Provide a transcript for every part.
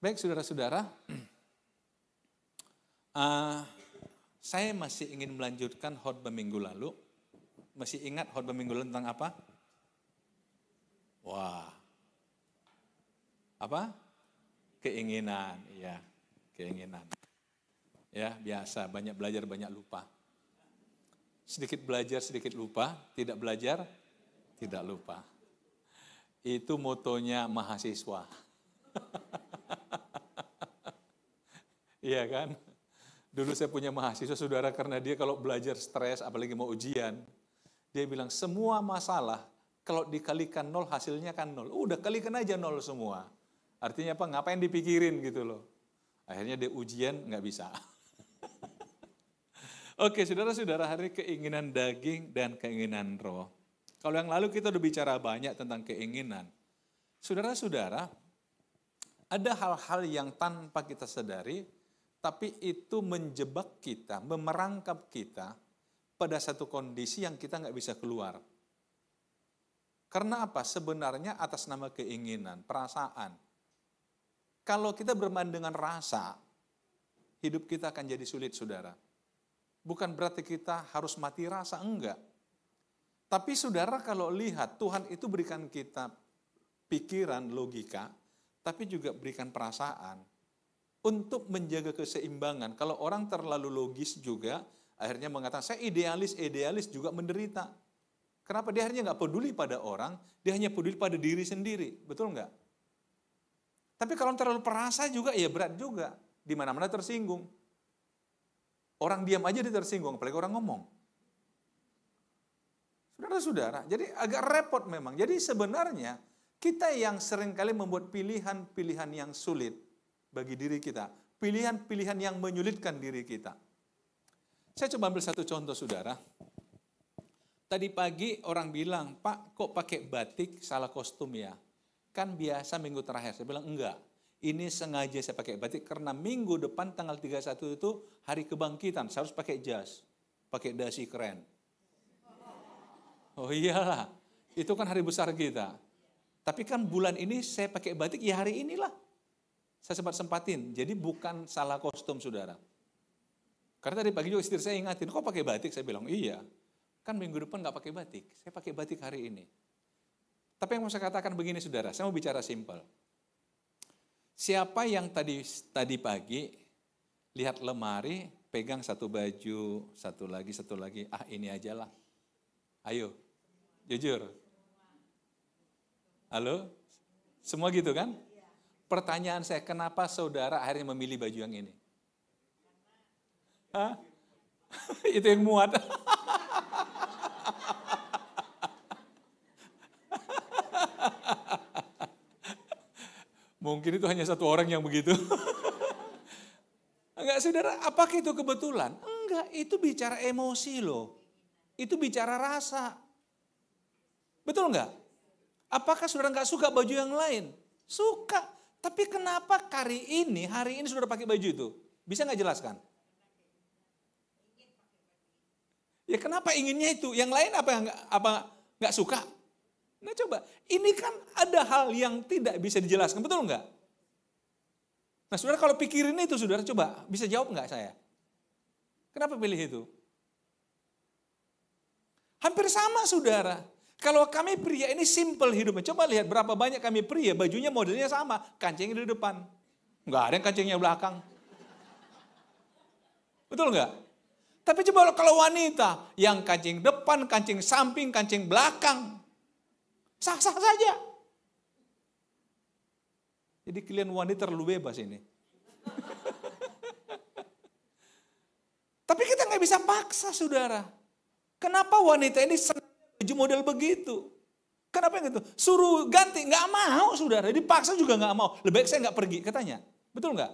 Baik saudara-saudara, saya masih ingin melanjutkan khotbah minggu lalu. Masih ingat khotbah minggu lalu tentang apa? Wah, apa? Keinginan, ya, keinginan. Ya, biasa, banyak belajar, banyak lupa. Sedikit belajar, sedikit lupa, tidak belajar, tidak lupa. Itu motonya mahasiswa. Iya kan? Dulu saya punya mahasiswa saudara, karena dia kalau belajar stres, apalagi mau ujian, dia bilang semua masalah kalau dikalikan 0 hasilnya kan 0. Udah kalikan aja 0 semua. Artinya apa? Ngapain dipikirin gitu loh. Akhirnya dia ujian nggak bisa. Oke, saudara-saudara, hari keinginan daging dan keinginan roh. Kalau yang lalu kita udah bicara banyak tentang keinginan. Saudara-saudara, ada hal-hal yang tanpa kita sadari, tapi itu menjebak kita, memerangkap kita pada satu kondisi yang kita nggak bisa keluar. Karena apa? Sebenarnya atas nama keinginan, perasaan. Kalau kita bermain dengan rasa, hidup kita akan jadi sulit, saudara. Bukan berarti kita harus mati rasa, enggak. Tapi saudara kalau lihat, Tuhan itu berikan kita pikiran, logika, tapi juga berikan perasaan. Untuk menjaga keseimbangan, kalau orang terlalu logis juga, akhirnya mengatakan, saya idealis juga menderita. Kenapa? Dia akhirnya nggak peduli pada orang, dia hanya peduli pada diri sendiri. Betul nggak? Tapi kalau terlalu perasa juga, ya berat juga. Di mana-mana tersinggung. Orang diam aja dia tersinggung, apalagi orang ngomong. Saudara-saudara, jadi agak repot memang. Jadi sebenarnya, kita yang seringkali membuat pilihan-pilihan yang sulit bagi diri kita. Pilihan-pilihan yang menyulitkan diri kita. Saya coba ambil satu contoh, saudara. Tadi pagi orang bilang, Pak, kok pakai batik salah kostum ya? Kan biasa minggu terakhir. Saya bilang, enggak. Ini sengaja saya pakai batik karena minggu depan tanggal 31 itu hari kebangkitan. Saya harus pakai jas, pakai dasi keren. Oh iyalah, itu kan hari besar kita. Tapi kan bulan ini saya pakai batik, ya hari inilah. Saya sempat-sempatin, jadi bukan salah kostum, saudara. Karena tadi pagi juga istri saya ingatin, kok pakai batik? Saya bilang, iya. Kan minggu depan nggak pakai batik, saya pakai batik hari ini. Tapi yang mau saya katakan begini, saudara, saya mau bicara simpel. Siapa yang tadi pagi lihat lemari, pegang satu baju, satu lagi, ini aja lah. Ayo, jujur. Halo? Semua gitu kan? Pertanyaan saya, kenapa saudara akhirnya memilih baju yang ini? Hah? Itu yang muat. Mungkin itu hanya satu orang yang begitu. Enggak, saudara, apakah itu kebetulan? Enggak, itu bicara emosi loh. Itu bicara rasa. Betul enggak? Apakah saudara enggak suka baju yang lain? Suka. Tapi kenapa hari ini saudara pakai baju itu? Bisa enggak jelaskan? Ya kenapa inginnya itu? Yang lain apa enggak suka? Nah coba, ini kan ada hal yang tidak bisa dijelaskan, betul enggak? Nah saudara kalau pikirin itu, saudara coba, bisa jawab enggak saya? Kenapa pilih itu? Hampir sama, saudara. Kalau kami pria ini simple hidupnya. Coba lihat berapa banyak kami pria, bajunya modelnya sama, kancingnya di depan. Enggak ada yang kancingnya belakang. Betul enggak? Tapi coba kalau wanita, yang kancing depan, kancing samping, kancing belakang. Sah-sah saja. Jadi kalian wanita terlalu bebas ini. Tapi kita nggak bisa paksa, saudara. Kenapa wanita ini senang baju model begitu? Kenapa gitu? Suruh ganti, nggak mau, saudara. Dipaksa juga nggak mau. Lebih baik saya nggak pergi, katanya. Betul nggak?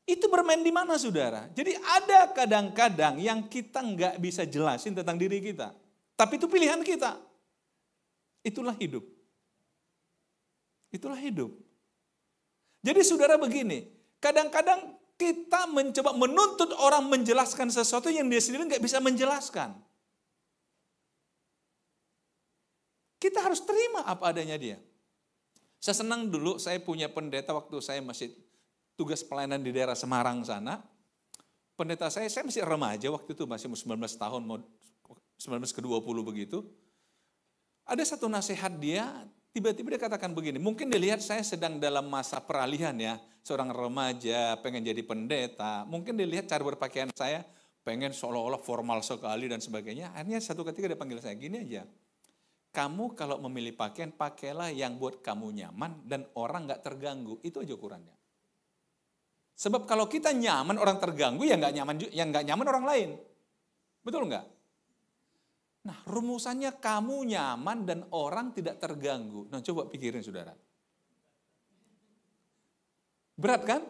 Itu bermain di mana, saudara? Jadi ada kadang-kadang yang kita nggak bisa jelasin tentang diri kita. Tapi itu pilihan kita. Itulah hidup. Itulah hidup. Jadi saudara begini, kadang-kadang kita mencoba menuntut orang menjelaskan sesuatu yang dia sendiri nggak bisa menjelaskan. Kita harus terima apa adanya dia. Saya senang dulu, saya punya pendeta waktu saya masih tugas pelayanan di daerah Semarang sana. Pendeta saya masih remaja waktu itu, masih 19 tahun, mau 19 ke 20 begitu. Ada satu nasihat dia, tiba-tiba dia katakan begini, mungkin dilihat saya sedang dalam masa peralihan ya, seorang remaja pengen jadi pendeta, mungkin dilihat cara berpakaian saya, pengen seolah-olah formal sekali dan sebagainya. Akhirnya satu ketika dia panggil saya, gini aja, kamu kalau memilih pakaian, pakailah yang buat kamu nyaman dan orang gak terganggu, itu aja ukurannya. Sebab kalau kita nyaman, orang terganggu, ya nggak nyaman, yang nggak nyaman orang lain. Betul nggak? Nah, rumusannya kamu nyaman dan orang tidak terganggu. Nah, coba pikirin saudara. Berat kan?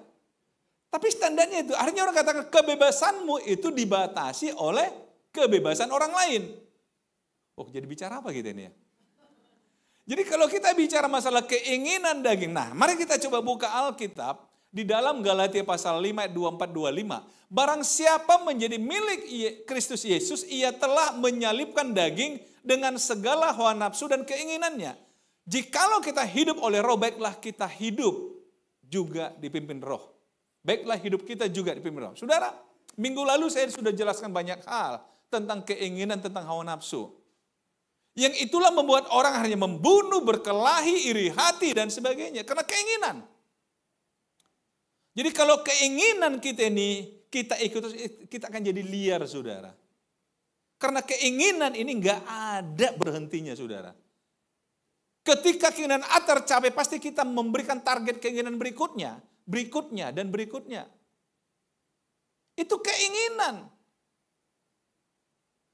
Tapi standarnya itu, artinya orang katakan kebebasanmu itu dibatasi oleh kebebasan orang lain. Oh, jadi bicara apa kita ini ya? Jadi kalau kita bicara masalah keinginan daging, nah mari kita coba buka Alkitab. Di dalam Galatia pasal 5 ayat 24-25, barang siapa menjadi milik Kristus Yesus, ia telah menyalibkan daging dengan segala hawa nafsu dan keinginannya. Jikalau kita hidup oleh roh, baiklah kita hidup juga dipimpin roh. Baiklah hidup kita juga dipimpin roh. Saudara, minggu lalu saya sudah jelaskan banyak hal tentang keinginan, tentang hawa nafsu. Yang itulah membuat orang hanya membunuh, berkelahi, iri hati, dan sebagainya. Karena keinginan. Jadi kalau keinginan kita ini, kita ikut, kita akan jadi liar, saudara. Karena keinginan ini nggak ada berhentinya, saudara. Ketika keinginan A tercapai, pasti kita memberikan target keinginan berikutnya, dan berikutnya. Itu keinginan.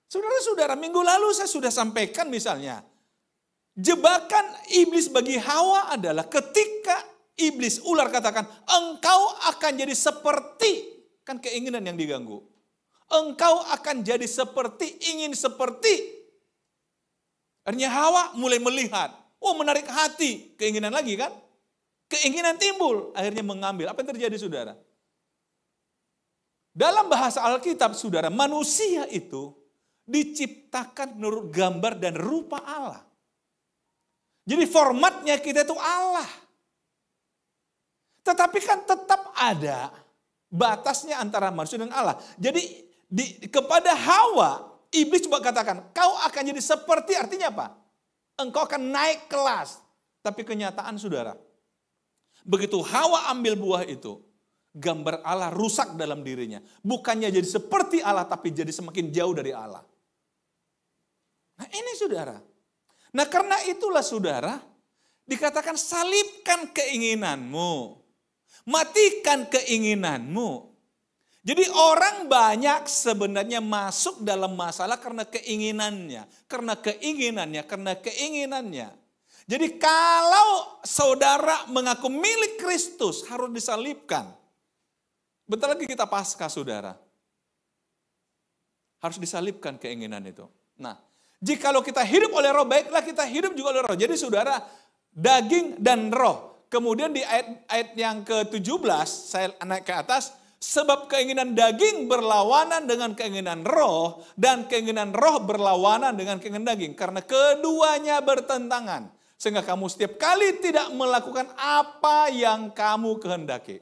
Saudara-saudara, minggu lalu saya sudah sampaikan misalnya, jebakan iblis bagi Hawa adalah ketika iblis ular katakan, engkau akan jadi seperti, kan keinginan yang diganggu. Engkau akan jadi seperti, ingin seperti. Akhirnya Hawa mulai melihat, oh menarik hati, keinginan lagi kan. Keinginan timbul, akhirnya mengambil. Apa yang terjadi saudara? Dalam bahasa Alkitab saudara, manusia itu diciptakan menurut gambar dan rupa Allah. Jadi formatnya kita itu Allah. Tetapi kan tetap ada batasnya antara manusia dan Allah. Jadi kepada Hawa, iblis coba katakan, kau akan jadi seperti, artinya apa? Engkau akan naik kelas. Tapi kenyataan saudara, begitu Hawa ambil buah itu, gambar Allah rusak dalam dirinya. Bukannya jadi seperti Allah, tapi jadi semakin jauh dari Allah. Nah ini saudara. Nah karena itulah saudara, dikatakan salibkan keinginanmu. Matikan keinginanmu. Jadi orang banyak sebenarnya masuk dalam masalah karena keinginannya. Karena keinginannya. Jadi kalau saudara mengaku milik Kristus harus disalibkan. Bentar lagi kita Paskah saudara. Harus disalibkan keinginan itu. Nah, jikalau kita hidup oleh roh, baiklah kita hidup juga oleh roh. Jadi saudara, daging dan roh. Kemudian di ayat yang ke-17, saya naik ke atas, sebab keinginan daging berlawanan dengan keinginan roh, dan keinginan roh berlawanan dengan keinginan daging. Karena keduanya bertentangan. Sehingga kamu setiap kali tidak melakukan apa yang kamu kehendaki.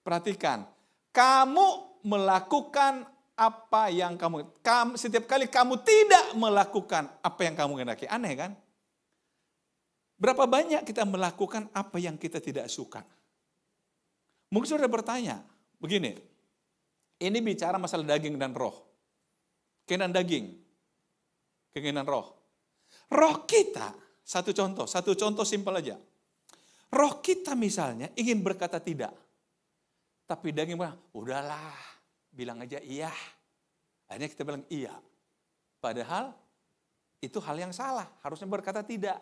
Perhatikan, kamu melakukan apa yang setiap kali kamu tidak melakukan apa yang kamu kehendaki. Aneh kan? Berapa banyak kita melakukan apa yang kita tidak suka? Mungkin saudara bertanya, begini, ini bicara masalah daging dan roh. Keinginan daging, keinginan roh. Roh kita, satu contoh simpel aja. Roh kita misalnya ingin berkata tidak. Tapi daging bilang, udahlah, bilang aja iya. Akhirnya kita bilang iya. Padahal itu hal yang salah, harusnya berkata tidak.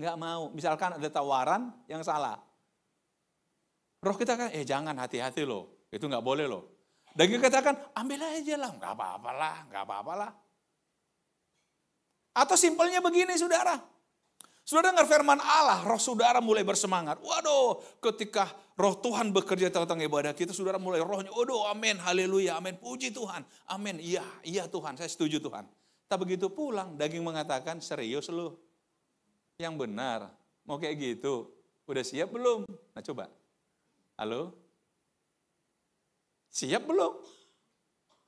Nggak mau. Misalkan ada tawaran yang salah. Roh kita kan, jangan, hati-hati loh. Itu nggak boleh loh. Daging katakan, ambil aja lah, nggak apa-apa lah. Atau simpelnya begini saudara. Saudara dengar firman Allah, roh saudara mulai bersemangat. Waduh, ketika roh Tuhan bekerja tentang ibadah kita, saudara mulai rohnya, waduh amin, haleluya, amin, puji Tuhan. Amin, iya Tuhan, saya setuju Tuhan. Tak begitu pulang, daging mengatakan, serius lu. Yang benar, Mau kayak gitu? Udah siap belum? Nah coba. Halo? Siap belum?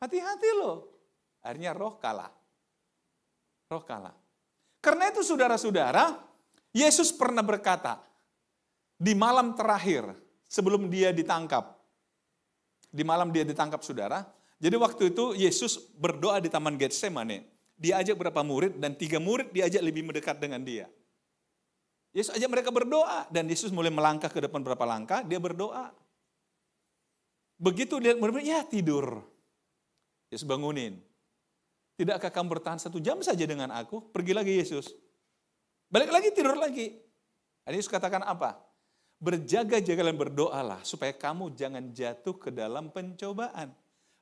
Hati-hati loh. Akhirnya roh kalah. Roh kalah. Karena itu saudara-saudara, Yesus pernah berkata, di malam terakhir sebelum dia ditangkap. Di malam dia ditangkap saudara. Jadi waktu itu Yesus berdoa di Taman Getsemane. Dia ajak berapa murid dan 3 murid diajak lebih mendekat dengan dia. Yesus ajak mereka berdoa dan Yesus mulai melangkah ke depan berapa langkah, dia berdoa. Begitu dia murid, ya tidur. Yesus bangunin. Tidakkah kamu bertahan 1 jam saja dengan aku? Pergi lagi Yesus. Balik lagi, tidur lagi. Dan Yesus katakan apa? Berjaga-jaga dan berdoalah supaya kamu jangan jatuh ke dalam pencobaan.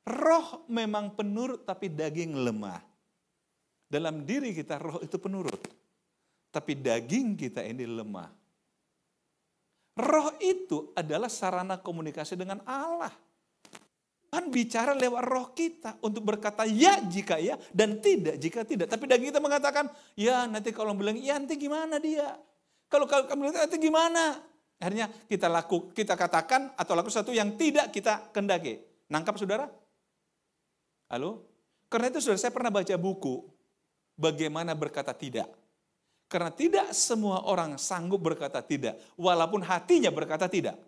Roh memang penurut tapi daging lemah. Dalam diri kita roh itu penurut. Tapi daging kita ini lemah. Roh itu adalah sarana komunikasi dengan Allah. Tuhan bicara lewat roh kita untuk berkata ya jika ya dan tidak jika tidak. Tapi daging kita mengatakan, ya nanti kalau bilang ya nanti gimana dia? Kalau kamu bilang nanti gimana? Akhirnya kita katakan atau lakukan sesuatu yang tidak kita kendaki. Nangkap saudara? Halo? Karena itu saudara, saya pernah baca buku bagaimana berkata tidak. Karena tidak semua orang sanggup berkata tidak, walaupun hatinya berkata tidak.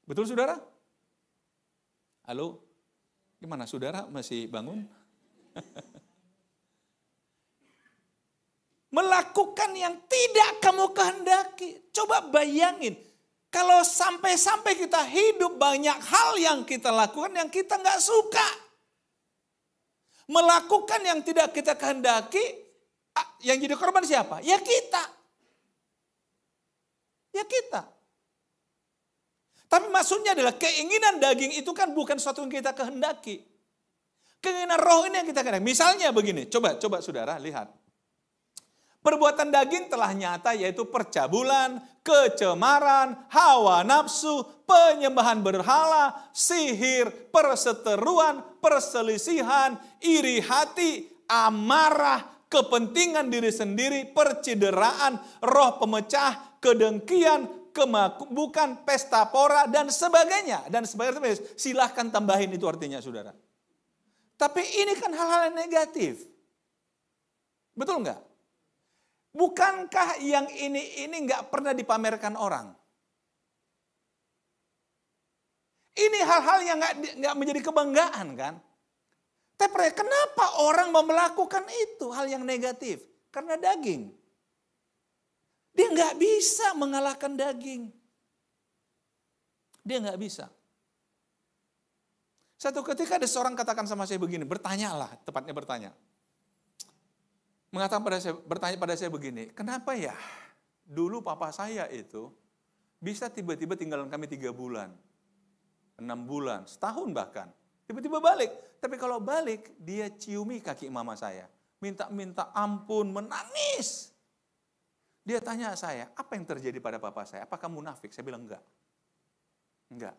Betul saudara? Halo? Gimana saudara, masih bangun? Melakukan yang tidak kamu kehendaki. Coba bayangin, kalau sampai-sampai kita hidup banyak hal yang kita lakukan yang kita nggak suka. Melakukan yang tidak kita kehendaki, yang jadi korban siapa? Ya kita. Ya kita. Tapi maksudnya adalah keinginan daging itu kan bukan sesuatu yang kita kehendaki. Keinginan roh ini yang kita kehendaki. Misalnya begini, coba saudara lihat. Perbuatan daging telah nyata yaitu percabulan, kecemaran, hawa nafsu, penyembahan berhala, sihir, perseteruan, perselisihan, iri hati, amarah, kepentingan diri sendiri, percideraan, roh pemecah, kedengkian, kemabukan, pesta pora, dan sebagainya. Dan sebagainya. Silahkan tambahin itu artinya saudara. Tapi ini kan hal-hal yang negatif. Betul nggak? Bukankah yang ini nggak pernah dipamerkan orang? Ini hal-hal yang nggak menjadi kebanggaan kan? Tapi kenapa orang mau melakukan itu hal yang negatif? Karena daging. Dia nggak bisa mengalahkan daging. Dia nggak bisa. Satu ketika ada seorang katakan sama saya begini, bertanyalah, tepatnya bertanya. Bertanya pada saya begini, kenapa ya dulu papa saya itu bisa tiba-tiba tinggalkan kami 3 bulan, 6 bulan, setahun bahkan. Tiba-tiba balik. Tapi kalau balik, dia ciumi kaki mama saya. Minta ampun, menangis. Dia tanya saya, apa yang terjadi pada papa saya? Apakah munafik? Saya bilang enggak. Enggak.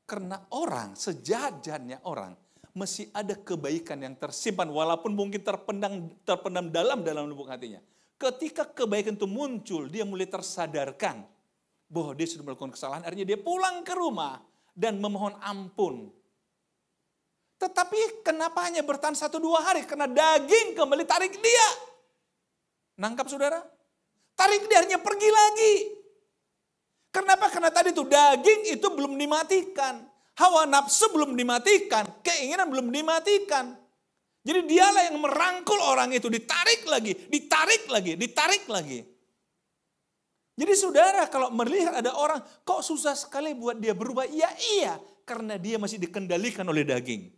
Karena orang, sejahat-jahatnya orang, mesti ada kebaikan yang tersimpan, walaupun mungkin terpendam dalam lubuk hatinya. Ketika kebaikan itu muncul, dia mulai tersadarkan bahwa dia sudah melakukan kesalahan. Akhirnya dia pulang ke rumah dan memohon ampun. Tetapi kenapa hanya bertahan 1-2 hari? Karena daging kembali tarik dia. Nangkap saudara? Tarik dia, akhirnya pergi lagi. Kenapa? Karena tadi itu daging itu belum dimatikan. Hawa nafsu belum dimatikan. Keinginan belum dimatikan. Jadi dialah yang merangkul orang itu. Ditarik lagi, ditarik lagi, ditarik lagi. Jadi saudara kalau melihat ada orang kok susah sekali buat dia berubah. Ya iya, karena dia masih dikendalikan oleh daging.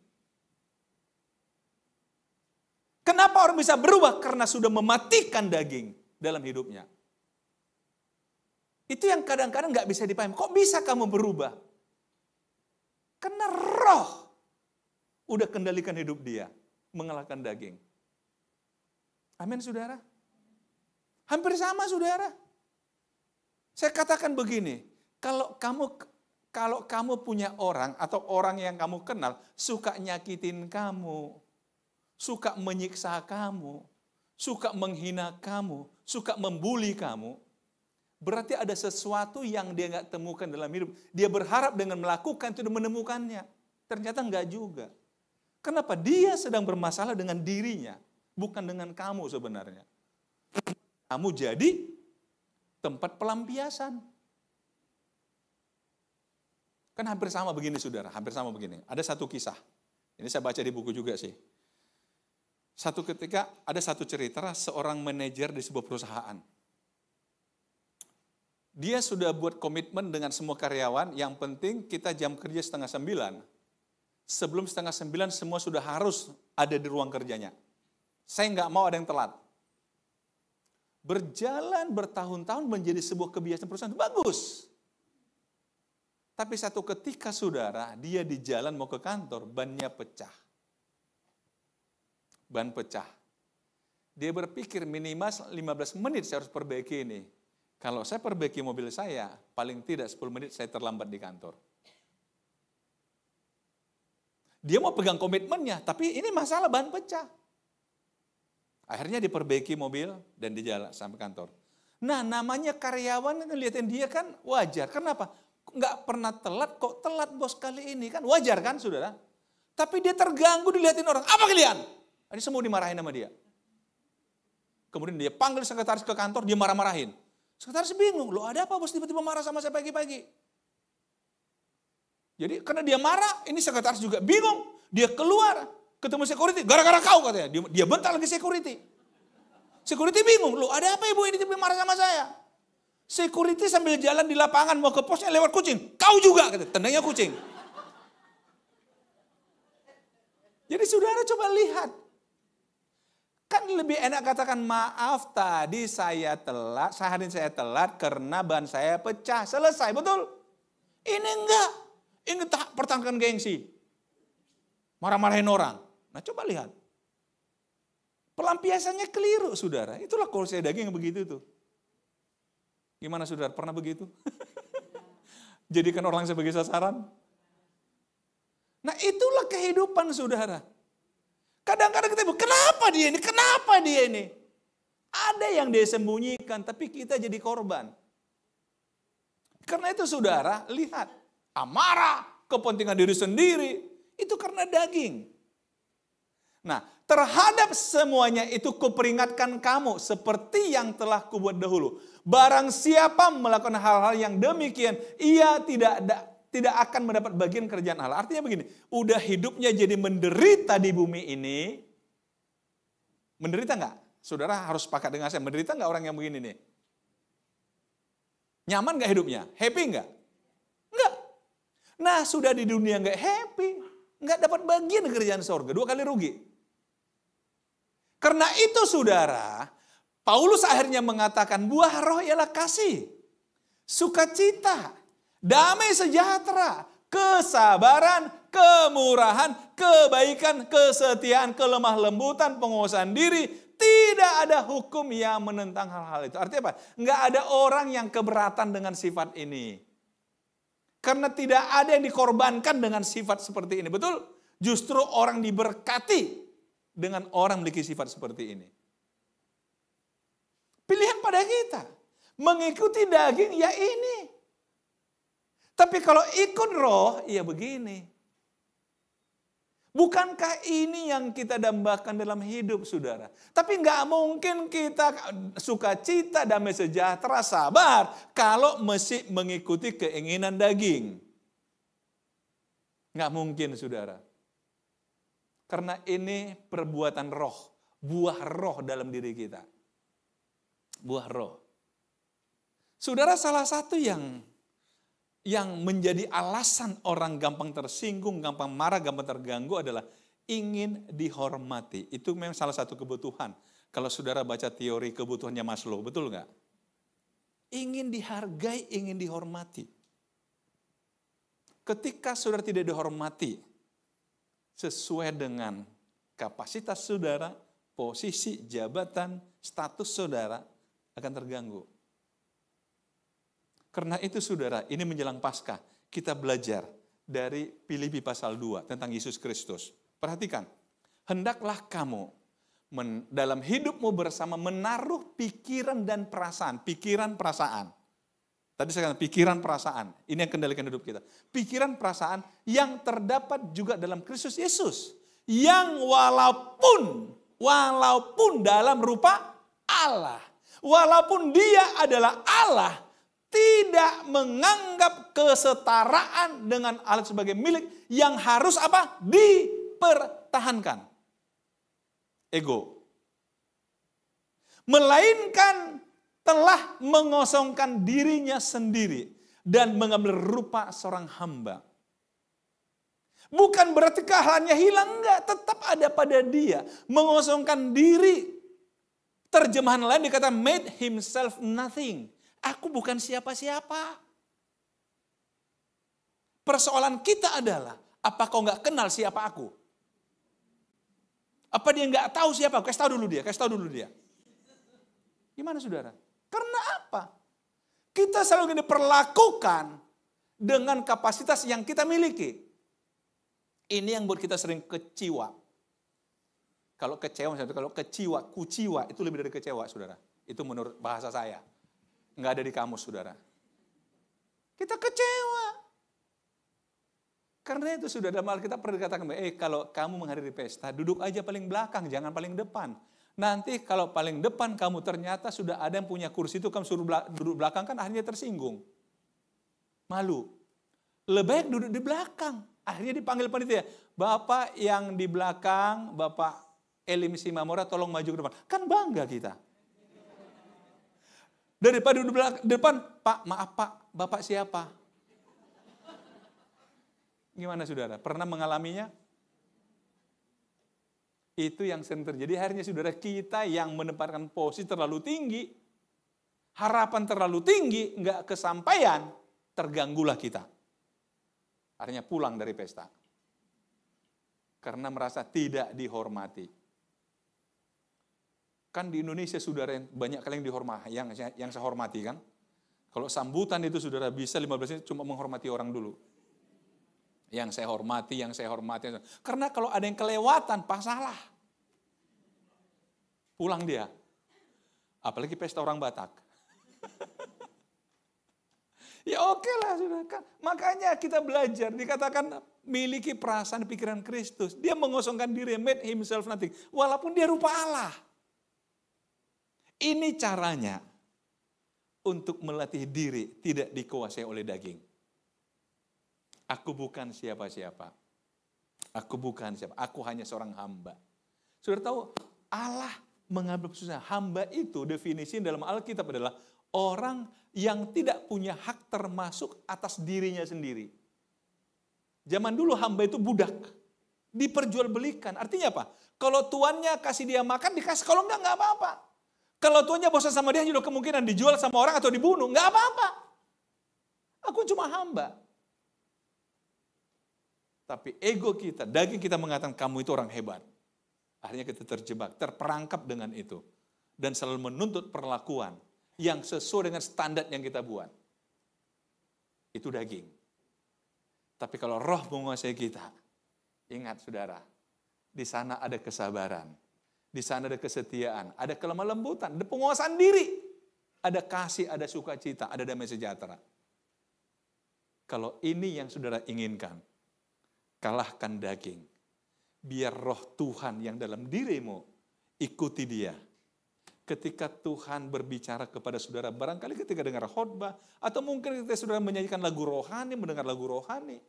Kenapa orang bisa berubah? Karena sudah mematikan daging dalam hidupnya. Itu yang kadang-kadang gak bisa dipahami. Kok bisa kamu berubah? Karena roh udah kendalikan hidup dia. Mengalahkan daging. Amin saudara. Hampir sama saudara. Saya katakan begini. Kalau kamu punya orang atau orang yang kamu kenal suka nyakitin kamu. Suka menyiksa kamu. suka menghina kamu, suka membuli kamu, berarti ada sesuatu yang dia nggak temukan dalam hidup. Dia berharap dengan melakukan itu menemukannya. Ternyata enggak juga. Kenapa? Dia sedang bermasalah dengan dirinya, bukan dengan kamu sebenarnya. Kamu jadi tempat pelampiasan. Kan hampir sama begini saudara, hampir sama begini. Ada satu kisah, ini saya baca di buku juga sih. Satu ketika ada satu cerita seorang manajer di sebuah perusahaan. Dia sudah buat komitmen dengan semua karyawan, yang penting kita jam kerja 8:30. Sebelum 8:30 semua sudah harus ada di ruang kerjanya. Saya nggak mau ada yang telat. Berjalan bertahun-tahun menjadi sebuah kebiasaan perusahaan, bagus. Tapi satu ketika saudara, dia di jalan mau ke kantor, bannya pecah. Ban pecah. Dia berpikir minimal 15 menit saya harus perbaiki ini. Kalau saya perbaiki mobil saya, paling tidak 10 menit saya terlambat di kantor. Dia mau pegang komitmennya, tapi ini masalah ban pecah. Akhirnya diperbaiki mobil dan di jalan sampai kantor. Nah, namanya karyawan itu lihatin dia kan wajar. Kenapa? Nggak pernah telat, kok telat bos kali ini kan wajar kan saudara? Tapi dia terganggu dilihatin orang. Apa kalian? Ini semua dimarahin sama dia. Kemudian dia panggil sekretaris ke kantor, dia marah-marahin. Sekretaris bingung, loh ada apa bos tiba-tiba marah sama saya pagi-pagi? Jadi karena dia marah, ini sekretaris juga bingung. Dia keluar, ketemu security, gara-gara kau katanya. Dia bentak lagi security. Security bingung, loh ada apa ibu ini tiba-tiba marah sama saya? Security sambil jalan di lapangan mau ke posnya lewat kucing. Kau juga, katanya, tendangnya kucing. Jadi saudara coba lihat. Kan lebih enak katakan maaf tadi saya telat, sehari saya telat karena ban saya pecah. Selesai, betul? Ini enggak. Ini pertahankan gengsi. Marah-marahin orang. Nah coba lihat. Pelampiasannya keliru saudara. Itulah korupsi daging yang begitu tuh. Gimana saudara, pernah begitu? Jadikan orang sebagai sasaran? Nah itulah kehidupan saudara. Kadang-kadang kita bilang, kenapa dia ini? Kenapa dia ini? Ada yang dia sembunyikan, tapi kita jadi korban. Karena itu saudara, lihat. Amarah, kepentingan diri sendiri, itu karena daging. Nah, terhadap semuanya itu kuperingatkan kamu, seperti yang telah kubuat dahulu. Barang siapa melakukan hal-hal yang demikian, ia tidak akan mendapat bagian kerjaan Allah. Artinya begini, udah hidupnya jadi menderita di bumi ini. Menderita enggak? Saudara harus sepakat dengan saya, menderita enggak orang yang begini nih? Nyaman enggak hidupnya? Happy enggak? Enggak. Nah, sudah di dunia enggak happy, enggak dapat bagian kerjaan surga, 2 kali rugi. Karena itu saudara, Paulus akhirnya mengatakan buah roh ialah kasih, sukacita, damai sejahtera, kesabaran, kemurahan, kebaikan, kesetiaan, kelemah lembutan, penguasaan diri. Tidak ada hukum yang menentang hal-hal itu. Artinya apa? Enggak ada orang yang keberatan dengan sifat ini. Karena tidak ada yang dikorbankan dengan sifat seperti ini. Betul? Justru orang diberkati dengan orang memiliki sifat seperti ini. Pilihan pada kita. Mengikuti daging ya ini. Tapi kalau ikut roh, ya begini. Bukankah ini yang kita dambakan dalam hidup, saudara? Tapi nggak mungkin kita sukacita, damai sejahtera, sabar, kalau mesti mengikuti keinginan daging. Nggak mungkin, saudara. Karena ini perbuatan roh, buah roh dalam diri kita. Buah roh. Saudara, salah satu yang menjadi alasan orang gampang tersinggung, gampang marah, gampang terganggu adalah ingin dihormati. Itu memang salah satu kebutuhan. Kalau saudara baca teori kebutuhannya Maslow, betul nggak? Ingin dihargai, ingin dihormati. Ketika saudara tidak dihormati, sesuai dengan kapasitas saudara, posisi, jabatan, status saudara akan terganggu. Karena itu saudara, ini menjelang Paskah, kita belajar dari Filipi pasal 2 tentang Yesus Kristus. Perhatikan, hendaklah kamu dalam hidupmu bersama menaruh pikiran dan perasaan. Pikiran, perasaan. Tadi saya katakan pikiran, perasaan. Ini yang kendalikan hidup kita. Pikiran, perasaan yang terdapat juga dalam Kristus Yesus. Yang walaupun dalam rupa Allah. Walaupun dia adalah Allah, tidak menganggap kesetaraan dengan Allah sebagai milik yang harus apa? Dipertahankan. Ego. Melainkan telah mengosongkan dirinya sendiri dan mengambil rupa seorang hamba. Bukan berarti keahliannya hilang, enggak, tetap ada pada dia. Mengosongkan diri. Terjemahan lain dikatakan made himself nothing. Aku bukan siapa-siapa. Persoalan kita adalah, apa kau enggak kenal siapa aku? Apa dia enggak tahu siapa aku? Kasih tahu dulu dia. Gimana saudara? Karena apa? Kita selalu diperlakukan dengan kapasitas yang kita miliki. Ini yang buat kita sering kecewa. Kalau kuciwa itu lebih dari kecewa, saudara. Itu menurut bahasa saya. Enggak ada di kamus, saudara. Kita kecewa. Karena itu sudah dalam Alkitab pernah dikatakan, kalau kamu menghadiri pesta, duduk aja paling belakang, jangan paling depan. Nanti kalau paling depan kamu ternyata sudah ada yang punya kursi itu, kamu suruh duduk belakang, kan akhirnya tersinggung. Malu. Lebih baik duduk di belakang. Akhirnya dipanggil panitia. Bapak yang di belakang, Bapak Elim Simamora, tolong maju ke depan. Kan bangga kita. Daripada duduk di depan, Pak, maaf Pak, Bapak siapa? Gimana saudara? Pernah mengalaminya? Itu yang sering terjadi. Akhirnya saudara, kita yang menempatkan posisi terlalu tinggi, harapan terlalu tinggi, enggak kesampaian, terganggulah kita. Akhirnya pulang dari pesta. Karena merasa tidak dihormati. Kan di Indonesia saudara banyak kali yang dihormati, yang saya hormati kan. Kalau sambutan itu saudara bisa 15 menit cuma menghormati orang dulu. Yang saya hormati. Karena kalau ada yang kelewatan, pas salah. Pulang dia. Apalagi pesta orang Batak. Ya oke lah, saudara. Makanya kita belajar, dikatakan miliki perasaan pikiran Kristus. Dia mengosongkan diri, made himself nothing. Walaupun dia rupa Allah. Ini caranya untuk melatih diri tidak dikuasai oleh daging. Aku bukan siapa-siapa. Aku hanya seorang hamba. Sudah tahu, Allah mengambil susah. Hamba itu definisi dalam Alkitab adalah orang yang tidak punya hak termasuk atas dirinya sendiri. Zaman dulu hamba itu budak. Diperjualbelikan. Artinya apa? Kalau tuannya kasih dia makan, dikasih. Kalau enggak apa-apa. Kalau tuannya bosan sama dia, juga kemungkinan dijual sama orang atau dibunuh. Enggak apa-apa. Aku cuma hamba. Tapi ego kita, daging kita mengatakan kamu itu orang hebat. Akhirnya kita terjebak, terperangkap dengan itu. Dan selalu menuntut perlakuan yang sesuai dengan standar yang kita buat. Itu daging. Tapi kalau roh menguasai kita, ingat saudara, di sana ada kesabaran, di sana ada kesetiaan, ada kelemah lembutan, ada penguasaan diri, ada kasih, ada sukacita, ada damai sejahtera. Kalau ini yang saudara inginkan, kalahkan daging. Biar roh Tuhan yang dalam dirimu ikuti dia. Ketika Tuhan berbicara kepada saudara, barangkali ketika dengar khotbah, atau mungkin ketika saudara menyanyikan lagu rohani, mendengar lagu rohani,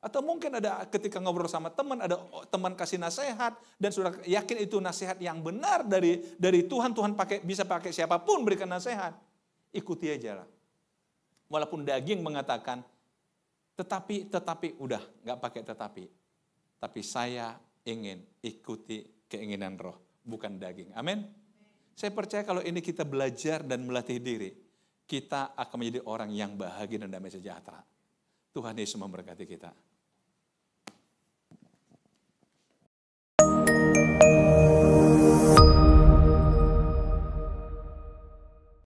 atau mungkin ada ketika ngobrol sama teman, ada teman kasih nasihat, dan saudara yakin itu nasihat yang benar dari Tuhan, Tuhan bisa pakai siapapun berikan nasihat, ikuti aja lah. Walaupun daging mengatakan, tetapi, udah, nggak pakai tetapi. Tapi saya ingin ikuti keinginan roh, bukan daging. Amin. Saya percaya kalau ini kita belajar dan melatih diri, kita akan menjadi orang yang bahagia dan damai sejahtera. Tuhan Yesus memberkati kita.